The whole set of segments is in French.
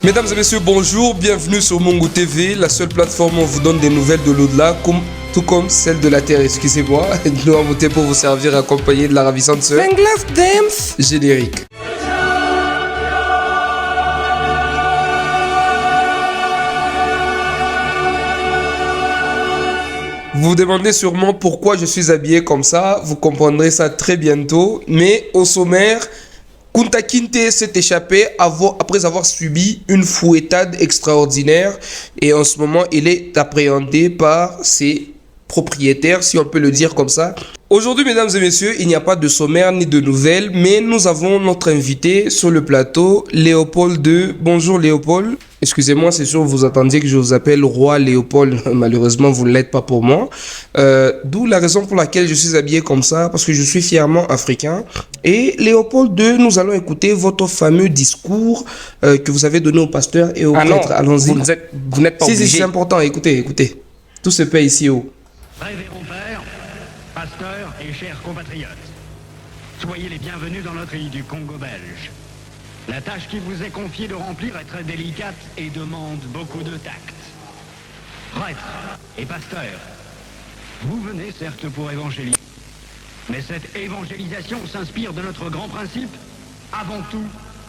Mesdames et messieurs, bonjour, bienvenue sur Mongo TV, la seule plateforme où on vous donne des nouvelles de l'au-delà, tout comme celle de la Terre, excusez-moi. Nous avons monté pour vous servir accompagné de la ravissante sœur Senglas Dance générique. Vous vous demandez sûrement pourquoi je suis habillé comme ça, vous comprendrez ça très bientôt, mais au sommaire, Kunta Kinte s'est échappé après avoir subi une fouettade extraordinaire et en ce moment il est appréhendé par ses propriétaires, si on peut le dire comme ça. Aujourd'hui, mesdames et messieurs, il n'y a pas de sommaire ni de nouvelles, mais nous avons notre invité sur le plateau, Léopold II. Bonjour Léopold. Excusez-moi, c'est sûr, vous attendiez que je vous appelle Roi Léopold. Malheureusement, vous ne l'êtes pas pour moi. D'où la raison pour laquelle je suis habillé comme ça, parce que je suis fièrement africain. Et Léopold II, nous allons écouter votre fameux discours que vous avez donné au pasteur et au prêtre. Allons-y. Vous n'êtes pas obligé. Si, c'est important. Écoutez. Tout se paie ici haut. Révérend père, pasteur et chers compatriotes, soyez les bienvenus dans notre île du Congo belge. La tâche qui vous est confiée de remplir est très délicate et demande beaucoup de tact. Prêtres et pasteurs, vous venez certes pour évangéliser, mais cette évangélisation s'inspire de notre grand principe, avant tout,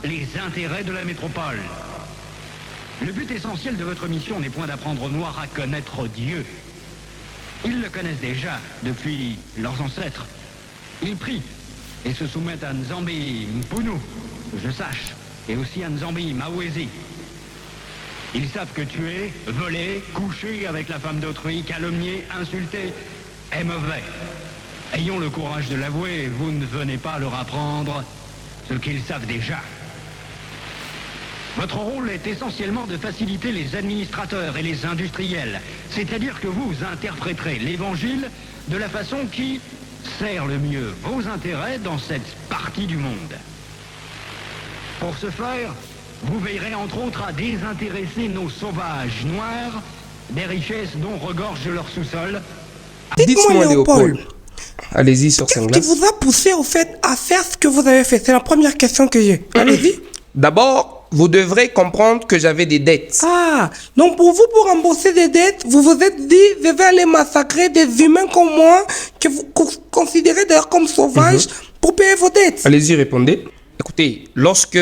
les intérêts de la métropole. Le but essentiel de votre mission n'est point d'apprendre aux Noirs à connaître Dieu. Ils le connaissent déjà depuis leurs ancêtres. Ils prient et se soumettent à Nzambi Mpunu, que je sache, et aussi à Nzambi Mawezi. Ils savent que tuer, voler, coucher avec la femme d'autrui, calomnier, insulter est mauvais. Ayons le courage de l'avouer, vous ne venez pas leur apprendre ce qu'ils savent déjà. Votre rôle est essentiellement de faciliter les administrateurs et les industriels, c'est-à-dire que vous interpréterez l'évangile de la façon qui sert le mieux vos intérêts dans cette partie du monde. Pour ce faire, vous veillerez entre autres à désintéresser nos sauvages noirs des richesses dont regorge leur sous-sol. Dites-moi, Léopold, Allez-y sur qu'est-ce Senglas. qui vous a poussé au fait à faire ce que vous avez fait? C'est la première question que j'ai. Allez-y. D'abord, vous devrez comprendre que j'avais des dettes. Ah, donc pour vous, pour rembourser des dettes, vous vous êtes dit, je vais aller massacrer des humains comme moi, que vous considérez d'ailleurs comme sauvages, pour payer vos dettes. Allez-y, répondez. Écoutez, lorsque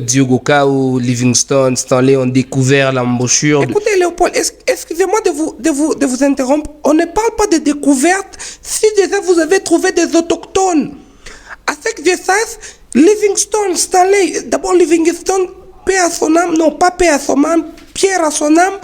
Diogo ou Livingstone, Stanley ont découvert l'embouchure... Écoutez, Léopold, excusez-moi de vous interrompre. On ne parle pas de découverte si déjà vous avez trouvé des autochtones. À ce que je sache, Livingstone, Stanley, d'abord Livingstone, paix à son âme, non pas paix à son âme, pierre à son âme,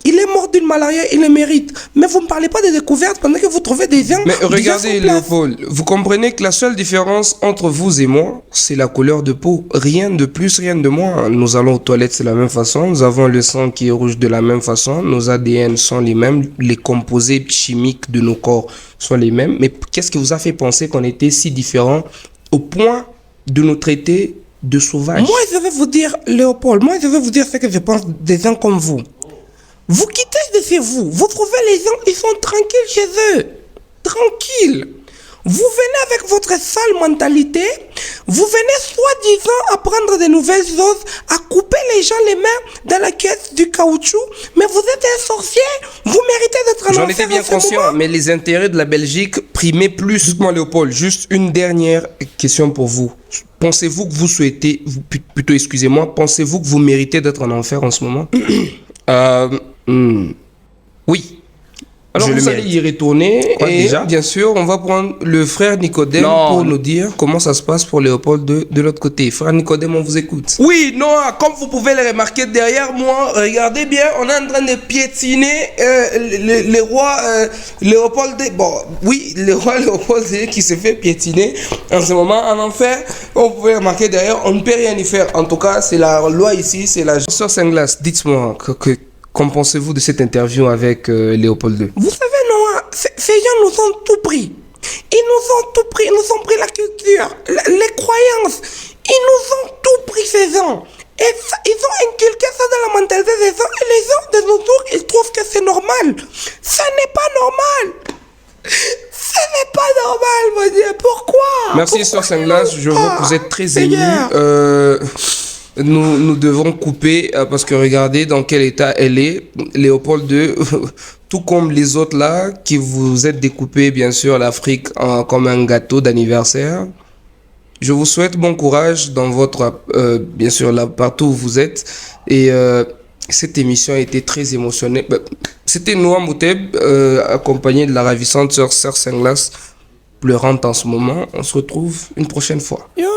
il est mort d'une malaria, il le mérite. Mais vous ne parlez pas de découverte pendant que vous trouvez des gens... Mais regardez, Léopold, vous comprenez que la seule différence entre vous et moi, c'est la couleur de peau. Rien de plus, rien de moins. Nous allons aux toilettes de la même façon, nous avons le sang qui est rouge de la même façon, nos ADN sont les mêmes, les composés chimiques de nos corps sont les mêmes. Mais qu'est-ce qui vous a fait penser qu'on était si différents au point de nous traiter de sauvages? Moi, je vais vous dire, Léopold, moi, je vais vous dire ce que je pense des gens comme vous. Vous quittez de chez vous, vous trouvez les gens, ils sont tranquilles chez eux. Tranquilles. Vous venez avec votre sale mentalité, vous venez soi-disant apprendre de nouvelles choses, à couper les gens les mains dans la caisse du caoutchouc, mais vous êtes un sorcier, vous méritez d'être un J'en enfer étais bien en ce conscient, moment. mais les intérêts de la Belgique primaient plus. Dites-moi, Léopold, juste une dernière question pour vous. Pensez-vous que vous souhaitez, plutôt excusez-moi, pensez-vous que vous méritez d'être en enfer en ce moment? Oui. Alors Je vous le allez mérite. y retourner Quoi, et déjà bien sûr on va prendre le frère Nicodème pour nous dire comment ça se passe pour Léopold de l'autre côté. Frère Nicodème, on vous écoute. Oui, non, comme vous pouvez le remarquer derrière moi, regardez bien, on est en train de piétiner le roi Léopold II. Bon, oui, le roi Léopold II qui se fait piétiner en ce moment en enfer. On pouvait remarquer derrière, on ne peut rien y faire. En tout cas, c'est la loi ici, c'est la... Sœur Senglas, dites-moi qu'en pensez-vous de cette interview avec Léopold II? Vous savez, Noah, ces gens nous ont tout pris. Ils nous ont tout pris. Ils nous ont pris la culture, les croyances. Ils nous ont tout pris, ces gens. Et ça, ils ont inculqué ça dans la mentalité des gens. Et les gens de nos jours, ils trouvent que c'est normal. Ça n'est pas normal. Ce n'est pas normal, mon Dieu. Pourquoi? Merci, Sœur Senglas. Je vois que vous êtes très émue. Seigneur. nous devons couper parce que regardez dans quel état elle est. Léopold II, tout comme les autres là, qui vous êtes découpé, bien sûr, l'Afrique comme un gâteau d'anniversaire. Je vous souhaite bon courage dans votre, bien sûr, là, partout où vous êtes. Et cette émission a été très émotionnelle. C'était Noah Mouteb, accompagné de la ravissante sœur Serre Senglas, pleurante en ce moment. On se retrouve une prochaine fois. Yo,